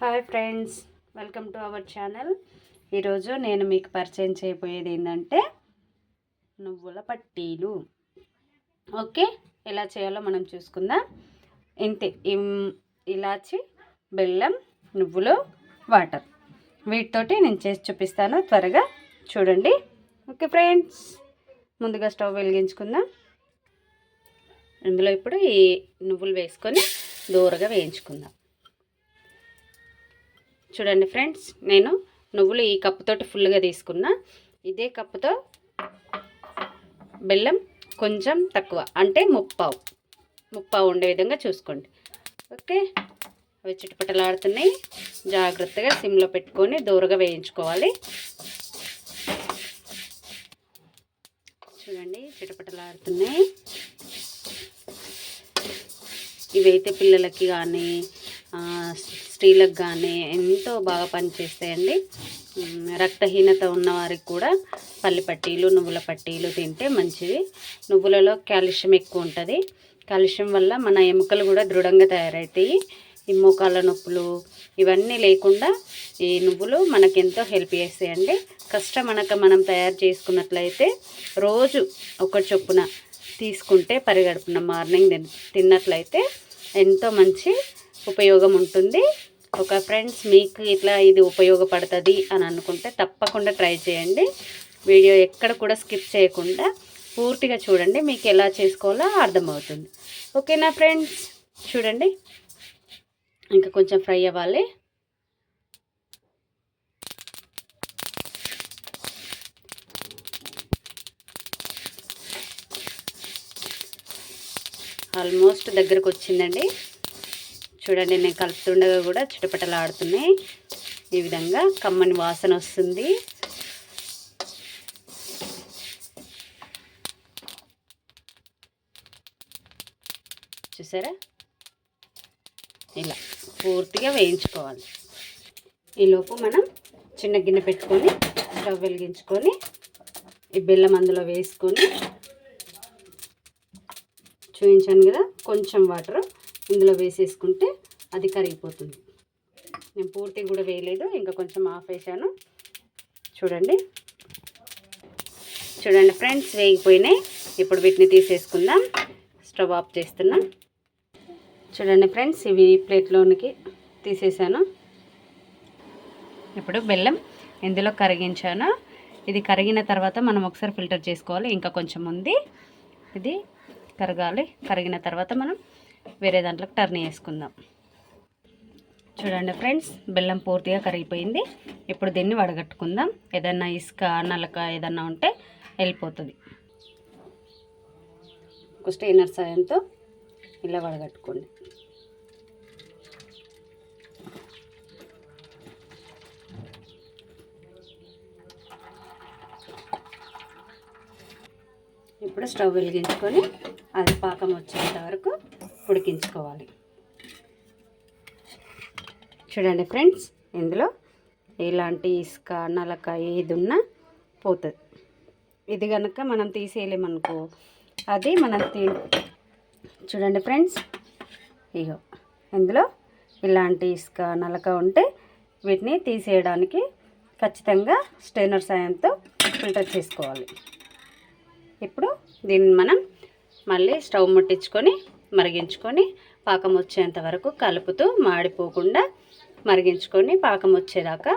Hi friends, welcome to our channel. ఈరోజు నేను మీకు పరిచయం చేయబోయేది ఏంటంటే నువ్వుల పట్టీలు. ఓకే, ఎలా చేయాలో మనం చూసుకుందాం. ఇంతే, ఇలాచి, బెల్లం, నువ్వులు, వాటర్, వీటితోటి నేను చేసి చూపిస్తాను. త్వరగా చూడండి. ఓకే ఫ్రెండ్స్, ముందుగా స్టవ్ వెలిగించుకుందాం. ఇందులో ఇప్పుడు ఈ నువ్వులు వేసుకొని దూరగా వేయించుకుందాం. చూడండి ఫ్రెండ్స్, నేను నువ్వులు ఈ కప్పుతోటి ఫుల్గా తీసుకున్నా. ఇదే కప్పుతో బెల్లం కొంచెం తక్కువ, అంటే ముప్పావు ఉండే విధంగా చూసుకోండి. ఓకే, అవి చిటపటలాడుతున్నాయి. జాగ్రత్తగా సిమ్లో పెట్టుకొని దూరగా వేయించుకోవాలి. చూడండి, చిటపటలాడుతున్నాయి. ఇవైతే పిల్లలకి కానీ స్త్రీలకు కానీ ఎంతో బాగా పనిచేస్తాయండి. రక్తహీనత ఉన్నవారికి కూడా పల్లి పట్టీలు, నువ్వుల పట్టీలు తింటే మంచిది. నువ్వులలో కాల్షియం ఎక్కువ ఉంటుంది. కాల్షియం వల్ల మన ఎముకలు కూడా దృఢంగా తయారవుతాయి. ఈ మోకాళ్ళ నొప్పులు ఇవన్నీ లేకుండా ఈ నువ్వులు మనకెంతో హెల్ప్ చేస్తాయండి. కష్టమనక మనం తయారు చేసుకున్నట్లయితే రోజు ఒక చొప్పున తీసుకుంటే పరిగడుపున మార్నింగ్ తిన్నట్లయితే ఎంతో మంచి ఉపయోగం ఉంటుంది. ఒక ఫ్రెండ్స్, మీకు ఇట్లా ఇది ఉపయోగపడుతుంది అని అనుకుంటే తప్పకుండా ట్రై చేయండి. వీడియో ఎక్కడ కూడా స్కిప్ చేయకుండా పూర్తిగా చూడండి, మీకు ఎలా చేసుకోవాలో అర్థమవుతుంది. ఓకేనా ఫ్రెండ్స్? చూడండి, ఇంకా కొంచెం ఫ్రై అవ్వాలి. ఆల్మోస్ట్ దగ్గరకు వచ్చిందండి. చూడండి, నేను కలుపుతుండగా కూడా చిటపటలాడుతున్నాయి. ఈ విధంగా కమ్మని వాసన వస్తుంది. చూసారా, ఇలా పూర్తిగా వేయించుకోవాలి. ఈలోపు మనం చిన్న గిన్నె పెట్టుకొని స్టవ్ వెలిగించుకొని ఈ బెల్లం అందులో వేసుకొని, చూపించాను కదా, కొంచెం వాటర్ ఇందులో వేసేసుకుంటే అది కరిగిపోతుంది. నేను పూర్తిగా కూడా వేయలేదు, ఇంకా కొంచెం ఆఫ్ వేసాను. చూడండి ఫ్రెండ్స్, వేగిపోయినాయి. ఇప్పుడు వీటిని తీసేసుకుందాం. స్టవ్ ఆఫ్ చేస్తున్నాం. చూడండి ఫ్రెండ్స్, ఇవి ప్లేట్లోనికి తీసేసాను. ఇప్పుడు బెల్లం ఇందులో కరిగించాను. ఇది కరిగిన తర్వాత మనం ఒకసారి ఫిల్టర్ చేసుకోవాలి. ఇంకా కొంచెం ఉంది, ఇది కరగాలి. కరిగిన తర్వాత మనం వేరే దాంట్లోకి టర్న్ చేసుకుందాం. చూడండి ఫ్రెండ్స్, బెల్లం పూర్తిగా కరిగిపోయింది. ఇప్పుడు దీన్ని వడగట్టుకుందాం. ఏదన్నా ఇసుక, నలక ఏదన్నా ఉంటే వెళ్ళిపోతుంది. ఒక స్టెయినర్ సాయంతో ఇలా వడగట్టుకోండి. ఇప్పుడు స్టవ్ వెలిగించుకొని అది పాకం వచ్చేంత వరకు ఉడికించుకోవాలి. చూడండి ఫ్రెండ్స్, ఇందులో ఎలాంటి ఇసుక, నలక ఏది ఉన్నా పోతుంది. ఇది కనుక మనం తీసేయలేమనుకో, అది మనం చూడండి ఫ్రెండ్స్, ఇగో ఇందులో ఇలాంటి ఇసుక, నలక ఉంటే వీటిని తీసేయడానికి ఖచ్చితంగా స్టెయినర్ సాయంతో ఫిల్టర్ చేసుకోవాలి. ఇప్పుడు దీన్ని మనం మళ్ళీ స్టవ్ ముట్టించుకొని మరిగించుకొని పాకం వచ్చేంత వరకు కలుపుతూ మాడిపోకుండా మరిగించుకొని పాకం వచ్చేదాకా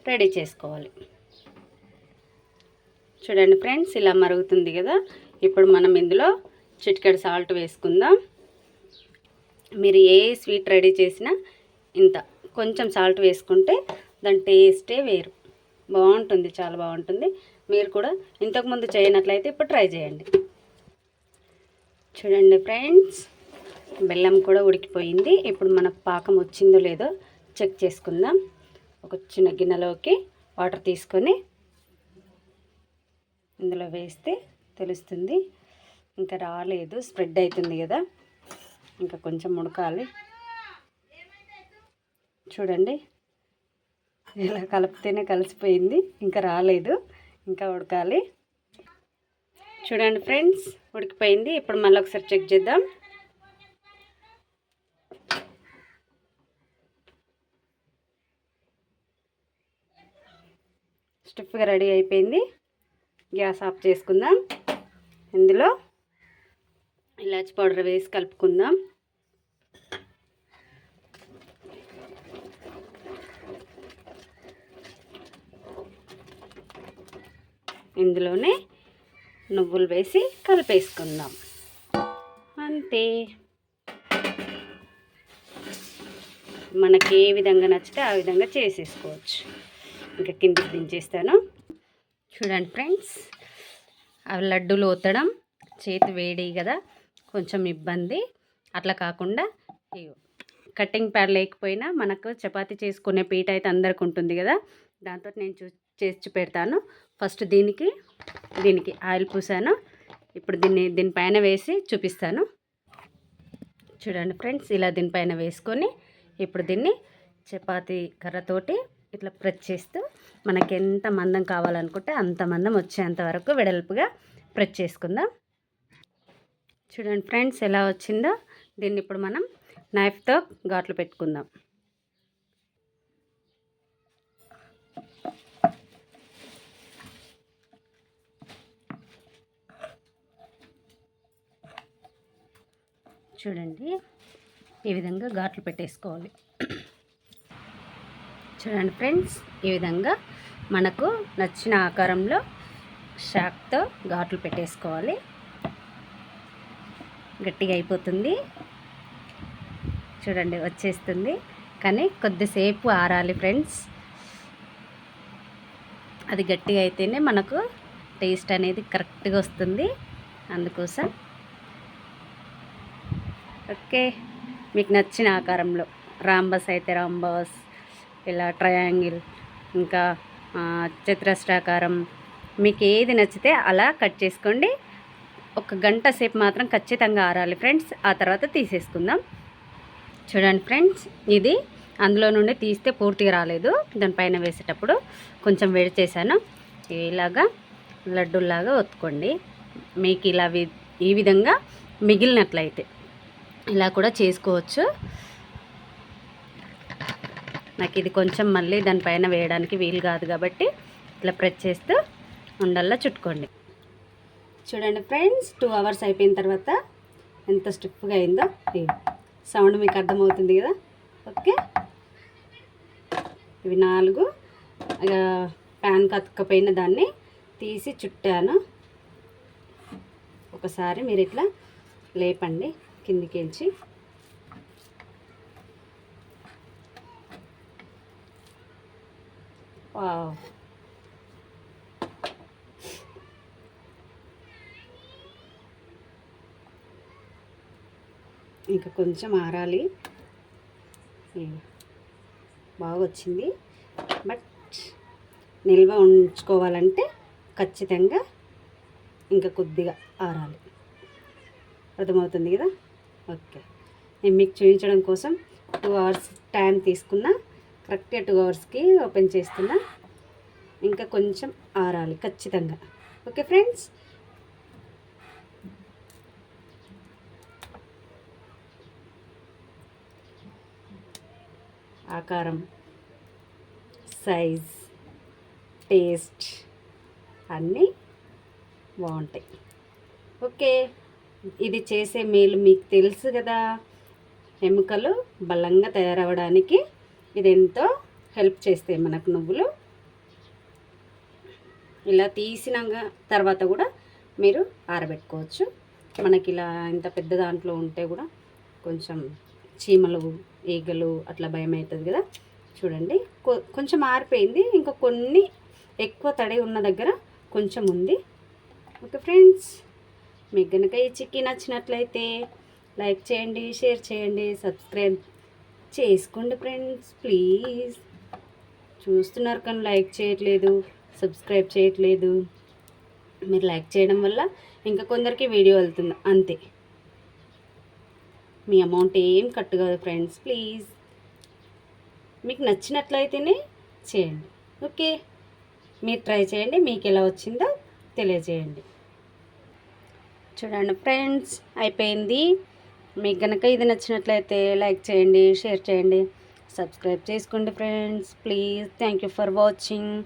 రెడీ చేసుకోవాలి. చూడండి ఫ్రెండ్స్, ఇలా మరుగుతుంది కదా. ఇప్పుడు మనం ఇందులో చిటికెడు సాల్ట్ వేసుకుందాం. మీరు ఏ స్వీట్ రెడీ చేసినా ఇంత కొంచెం సాల్ట్ వేసుకుంటే దాని టేస్టే వేరు, బాగుంటుంది, చాలా బాగుంటుంది. మీరు కూడా ఇంతకుముందు చేయనట్లయితే ఇప్పుడు ట్రై చేయండి. చూడండి ఫ్రెండ్స్, బెల్లం కూడా ఉడికిపోయింది. ఇప్పుడు మనకు పాకం వచ్చిందో లేదో చెక్ చేసుకుందాం. ఒక చిన్న గిన్నెలోకి వాటర్ తీసుకొని ఇందులో వేస్తే తెలుస్తుంది. ఇంకా రాలేదు, స్ప్రెడ్ అవుతుంది కదా, ఇంకా కొంచెం ఉడకాలి. చూడండి, ఇలా కలిపితేనే కలిసిపోయింది, ఇంకా రాలేదు, ఇంకా ఉడకాలి. చూడండి ఫ్రెండ్స్, ఉడికిపోయింది. ఇప్పుడు మళ్ళీ ఒకసారి చెక్ చేద్దాం. స్టిఫ్గా రెడీ అయిపోయింది. గ్యాస్ ఆఫ్ చేసుకుందాం. ఇందులో ఇలాచి పౌడర్ వేసి కలుపుకుందాం. ఇందులోనే నువ్వులు వేసి కలిపేసుకుందాం. అంతే. మనకి ఏ విధంగా నచ్చితే ఆ విధంగా చేసేసుకోవచ్చు. ఇంకా కిందికి దించేస్తాను. చూడండి ఫ్రెండ్స్, అవి లడ్డూలు ఒత్తడం చేతి వేడి కదా, కొంచెం ఇబ్బంది. అట్లా కాకుండా కటింగ్ ప్యాడ్ లేకపోయినా మనకు చపాతీ చేసుకునే పీట అయితే అందరికి ఉంటుంది కదా, దాంతో నేను చేసి పెడతాను. ఫస్ట్ దీనికి ఆయిల్ పూసాను. ఇప్పుడు దీనిపైన వేసి చూపిస్తాను. చూడండి ఫ్రెండ్స్, ఇలా దీనిపైన వేసుకొని ఇప్పుడు దీన్ని చపాతీ కర్రతోటి ఇట్లా ప్రెస్ చేస్తూ మనకి ఎంత మందం కావాలనుకుంటే అంత మందం వచ్చేంత వరకు వెడల్పుగా ప్రెస్ చేసుకుందాం. చూడండి ఫ్రెండ్స్, ఎలా వచ్చిందో. దీన్ని ఇప్పుడు మనం నైఫ్తో ఘాట్లు పెట్టుకుందాం. చూడండి, ఈ విధంగా ఘాట్లు పెట్టేసుకోవాలి. చూడండి ఫ్రెండ్స్, ఈ విధంగా మనకు నచ్చిన ఆకారంలో షాక్తో ఘాట్లు పెట్టేసుకోవాలి. గట్టిగా అయిపోతుంది. చూడండి, వచ్చేస్తుంది. కానీ కొద్దిసేపు ఆరాలి ఫ్రెండ్స్. అది గట్టిగా అయితేనే మనకు టేస్ట్ అనేది కరెక్ట్గా వస్తుంది. అందుకోసం ఓకే, మీకు నచ్చిన ఆకారంలో రాంబస్ అయితే రాంబస్, ఇలా ట్రయాంగిల్, ఇంకా చతురస్రాకారం, మీకు ఏది నచ్చితే అలా కట్ చేసుకోండి. 1 గంట సేపు మాత్రం ఖచ్చితంగా ఆరాలి ఫ్రెండ్స్. ఆ తర్వాత తీసేసుకుందాం. చూడండి ఫ్రెండ్స్, ఇది అందులో నుండి తీస్తే పూర్తిగా రాలేదు. దానిపైన వేసేటప్పుడు కొంచెం వేడి చేశాను. ఇలాగా లడ్డూలాగా ఒత్తుకోండి. మీకు ఇలా ఈ విధంగా మిగిలినట్లయితే ఇలా కూడా చేసుకోవచ్చు. నాకు ఇది కొంచెం మళ్ళీ దానిపైన వేయడానికి వీలు కాదు కాబట్టి ఇట్లా ప్రెస్ చేస్తూ ఉండల్లా చుట్టుకోండి. చూడండి ఫ్రెండ్స్, 2 అవర్స్ అయిపోయిన తర్వాత ఎంత స్టిఫ్గా అయిందో. సౌండ్ మీకు అర్థమవుతుంది కదా. ఓకే, ఇవి 4 ప్యాన్ కతుక్కపోయిన దాన్ని తీసి చుట్టాను. ఒకసారి మీరు ఇట్లా లేపండి కిందికించి. వావ్, ఇంకా కొంచెం ఆరాలి. బాగా వచ్చింది. బట్ నిల్వ ఉంచుకోవాలంటే ఖచ్చితంగా ఇంకా కొద్దిగా ఆరాలి. అర్థమవుతుంది కదా. ఓకే, నేను మీకు చూపించడం కోసం 2 అవర్స్ టైం తీసుకున్నా. కరెక్ట్గా 2 అవర్స్కి ఓపెన్ చేస్తున్నా. ఇంకా కొంచెం ఆరాలి ఖచ్చితంగా. ఓకే ఫ్రెండ్స్, ఆకారం, సైజ్, టేస్ట్ అన్నీ బాగుంటాయి. ఓకే, ఇది చేసే మేలు మీకు తెలుసు కదా. ఎముకలు బలంగా తయారవడానికి ఇది ఎంతో హెల్ప్ చేస్తాయి మనకు నువ్వులు. ఇలా తీసిన తర్వాత కూడా మీరు ఆరబెట్టుకోవచ్చు. మనకి ఇలా ఇంత పెద్ద దాంట్లో ఉంటే కూడా కొంచెం చీమలు, ఈగలు అట్లా భయం అవుతుంది కదా. చూడండి, కొంచెం ఆరిపోయింది. ఇంకా కొన్ని ఎక్కువ తడి ఉన్న దగ్గర కొంచెం ఉంది. ఓకే ఫ్రెండ్స్, మీకు కనుక ఈ చిక్కీ నచ్చినట్లయితే లైక్ చేయండి, షేర్ చేయండి, సబ్స్క్రైబ్ చేసుకోండి ఫ్రెండ్స్ ప్లీజ్. చూస్తున్నారు కానీ లైక్ చేయట్లేదు, సబ్స్క్రైబ్ చేయట్లేదు. మీరు లైక్ చేయడం వల్ల ఇంకా కొందరికి వీడియో వెళ్తుంది అంతే. మీ అమౌంట్ ఏం కట్టు కాదు ఫ్రెండ్స్ ప్లీజ్. మీకు నచ్చినట్లయితేనే చేయండి. ఓకే, మీరు ట్రై చేయండి, మీకు ఎలా వచ్చిందో తెలియజేయండి. చూడండి ఫ్రెండ్స్, అయిపోయింది. మీకు కనుక ఇది నచ్చినట్లయితే లైక్ చేయండి, షేర్ చేయండి, సబ్స్క్రైబ్ చేసుకోండి friends please. Thank you for watching.